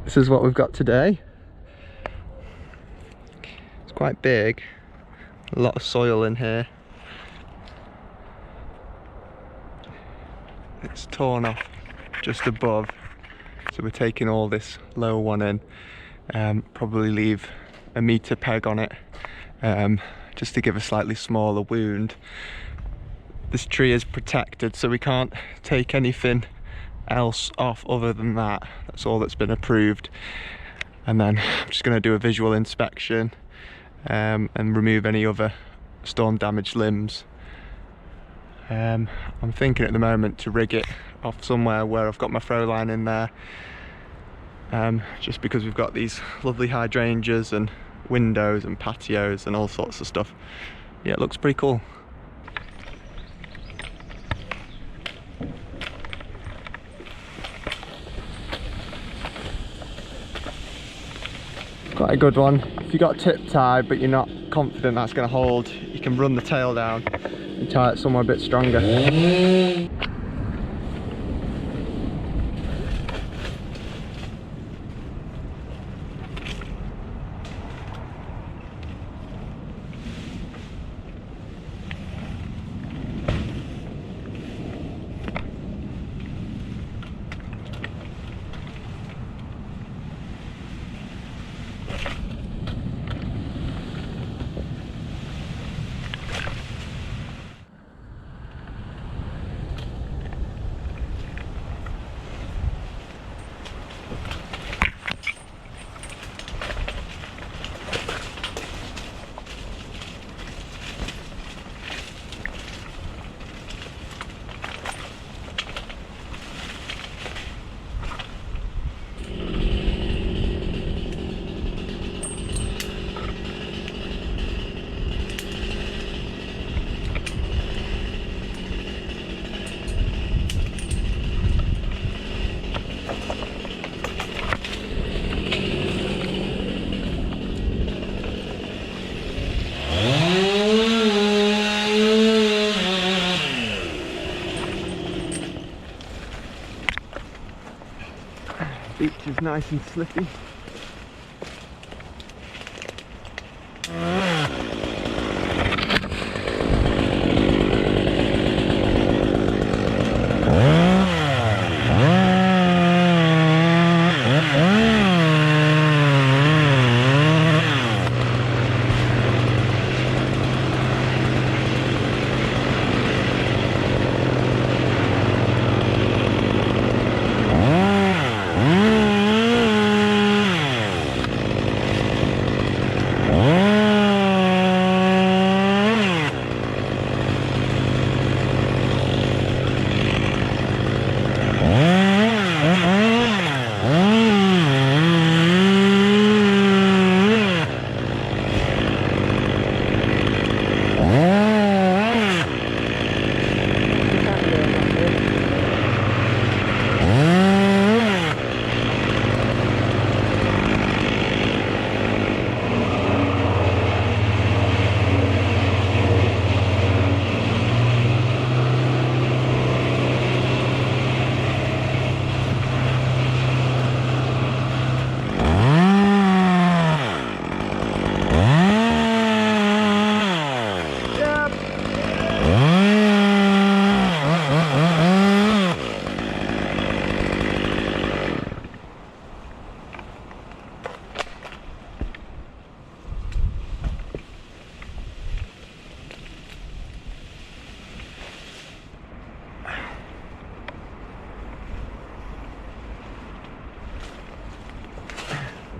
This is what we've got today. It's quite big, a lot of soil in here. It's torn off just above, so we're taking all this lower one in. Probably leave a meter peg on it, just to give a slightly smaller wound. This tree is protected, so we can't take anything else off other than that. That's all that's been approved. And then I'm just going to do a visual inspection and remove any other storm damaged limbs. I'm thinking at the moment to rig it off somewhere where I've got my throw line in there, just because we've got these lovely hydrangeas and windows and patios and all sorts of stuff. Yeah, it looks pretty cool. Quite a good one. If you've got a tip tie but you're not confident that's going to hold, you can run the tail down and tie it somewhere a bit stronger. Beech is nice and slippy.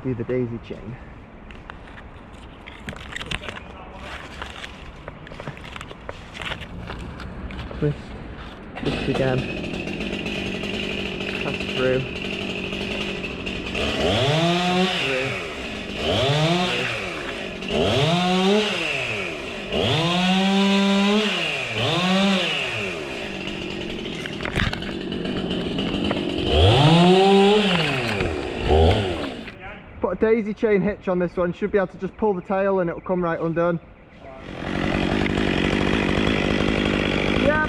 Do the daisy chain. Twist again, pass through. Put a daisy chain hitch on this one, should be able to just pull the tail and it'll come right undone. Yep.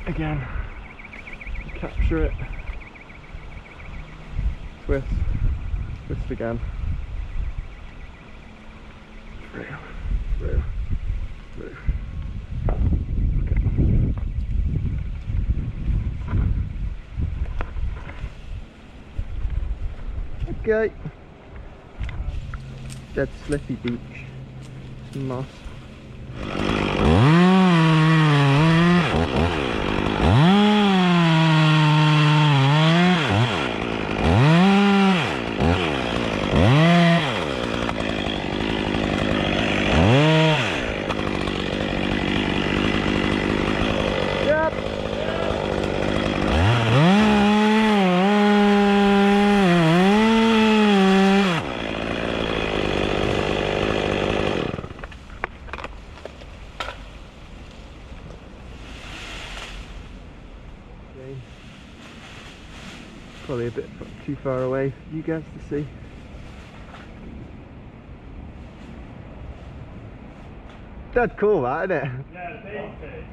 again. Capture it. Twist. Twist again. Through. Through. Through. Okay. Dead slippy beach. Some moss. Probably a bit too far away for you guys to see. Dead cool that, isn't it? Yeah, the Beech.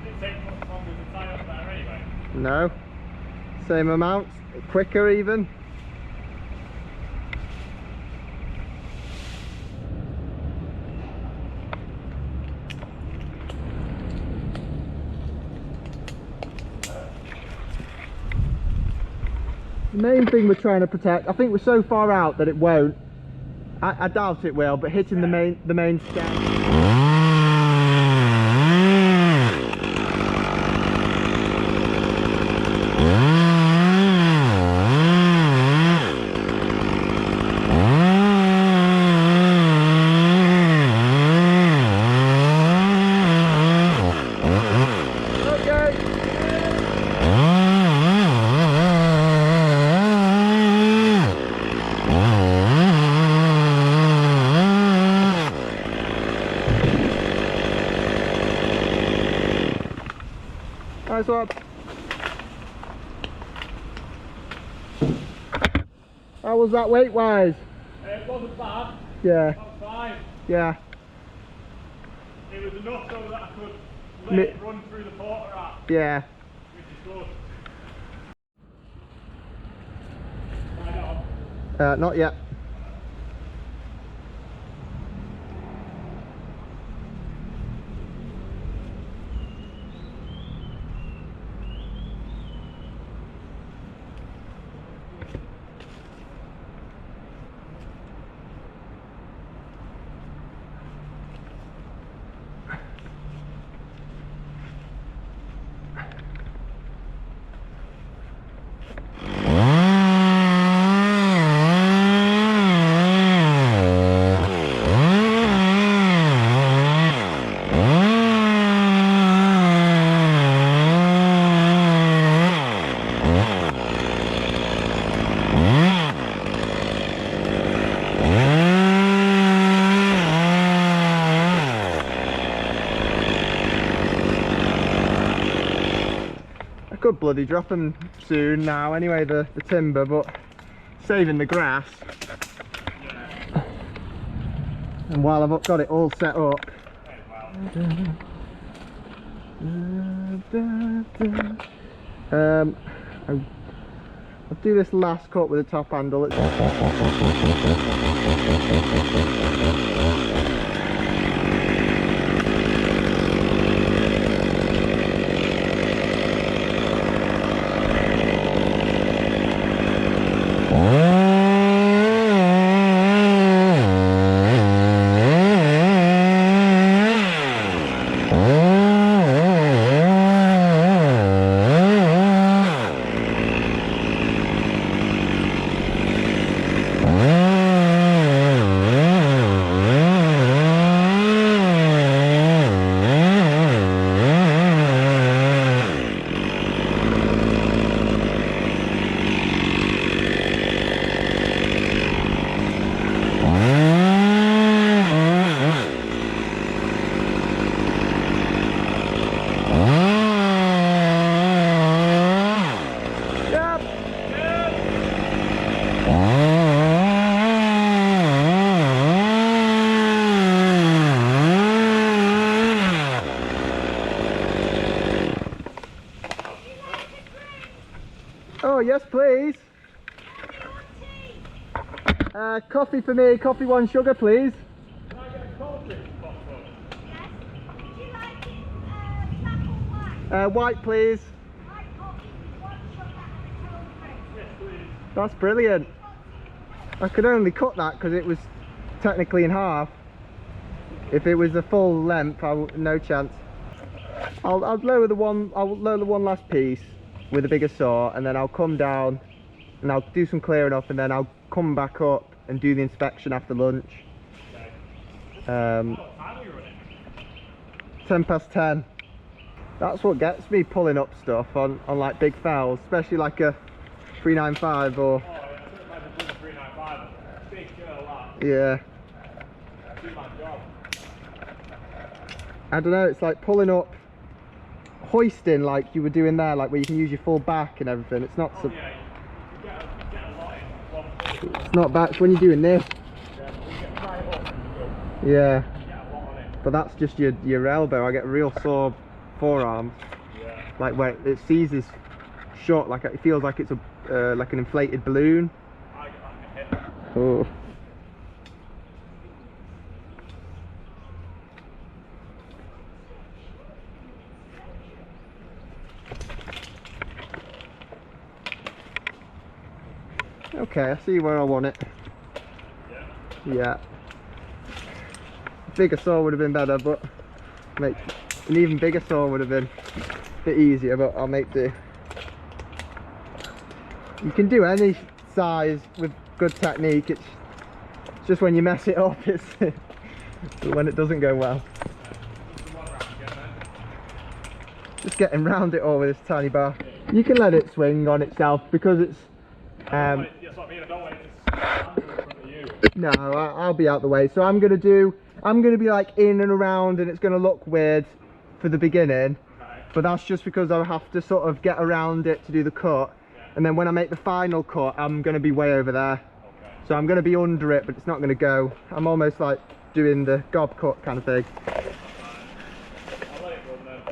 It takes much longer to tie up there anyway. No. Same amount, quicker even. The main thing we're trying to protect, I think we're so far out that it won't. I doubt it will, but hitting the main stem. Nice one. How was that weight wise? It wasn't bad. Yeah. That was fine. Yeah. It was enough so that I could let it run through the porter app. Yeah. Which is good. Right on. Not yet. Could bloody drop them soon now anyway, the timber, but saving the grass. Yeah. And while I've got it all set up, I'll do this last cut with the top handle. Oh, yes, please. Coffee for me. Coffee, 1 sugar, please. Can I get a cold drink, Tpott? Yes. Would you like it black or white? White, please. White coffee with 1 sugar and a cold drink. Yes, please. That's brilliant. I could only cut that because it was technically in half. If it was a full length, no chance. I'll lower the one. I'll lower the one last piece with a bigger saw, and then I'll come down and I'll do some clearing up, and then I'll come back up and do the inspection after lunch. Okay. Um, What time are you running? 10 past 10. That's what gets me pulling up stuff on like big fouls, especially like a 395 or. Oh, yeah, I took my decision 395. Big girl, that. Yeah. Do my job. I don't know, it's like pulling up, hoisting like you were doing there, like where you can use your full back and everything. It's not so. Yeah, you get a lot in one pull. It's not bad. It's when you're doing this. Yeah, but you get right up and you Yeah. get a lot on it. But that's just your elbow. I get real sore forearms. Yeah. Like where it seizes short, like it feels like it's a like an inflated balloon. I get like a hit. Oh. Okay, I see where I want it. Yeah. Yeah. Bigger saw would have been better, but an even bigger saw would have been a bit easier, but I'll make do. You can do any size with good technique. It's just when you mess it up, it's when it doesn't go well. Just getting round it all with this tiny bar. You can let it swing on itself because it's That's what I mean. I don't want it to stand in front of you. no, I'll be out the way. So I'm gonna be like in and around, and it's gonna look weird for the beginning. Okay. But that's just because I have to sort of get around it to do the cut. Yeah. And then when I make the final cut, I'm gonna be way over there. Okay. So I'm gonna be under it, but it's not gonna go. I'm almost like doing the gob cut kind of thing. I'll let it run then.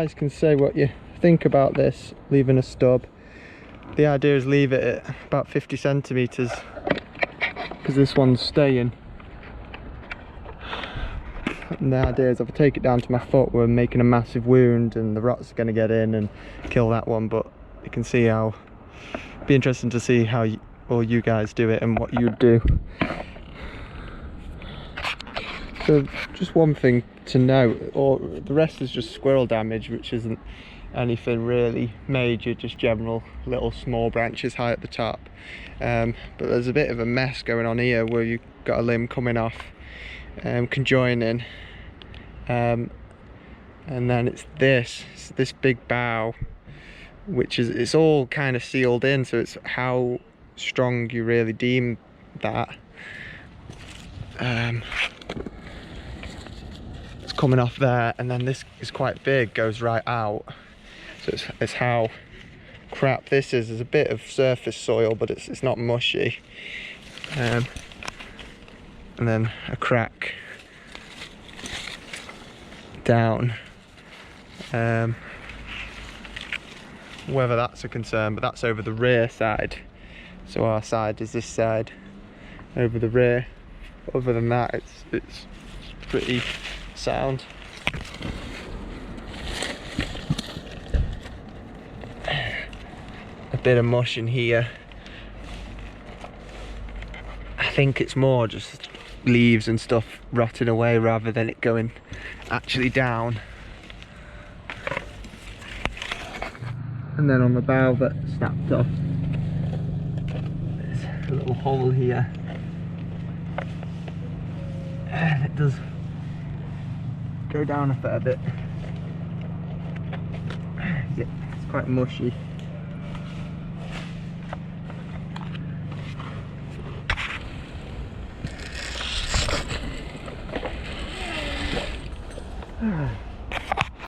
guys can say what you think about this, leaving a stub. The idea is leave it at about 50 centimeters because this one's staying. And the idea is if I take it down to my foot, we're making a massive wound and the rats are going to get in and kill that one. But you can see how, it'd be interesting to see how all you guys do it and what you'd do. So just one thing to note, or the rest is just squirrel damage, which isn't anything really major, just general little small branches high at the top. But there's a bit of a mess going on here where you've got a limb coming off, conjoining, and then it's this big bough, which is, it's all kind of sealed in, so it's how strong you really deem that. It's coming off there, and then this is quite big, goes right out, so it's how crap this is. There's a bit of surface soil, but it's not mushy, and then a crack down, whether that's a concern, but that's over the rear side, so our side is this side over the rear. Other than that, it's pretty sound. A bit of mush in here. I think it's more just leaves and stuff rotting away rather than it going actually down. And then on the bough that snapped off, there's a little hole here, and it does go down a fair bit. Yeah, it's quite mushy.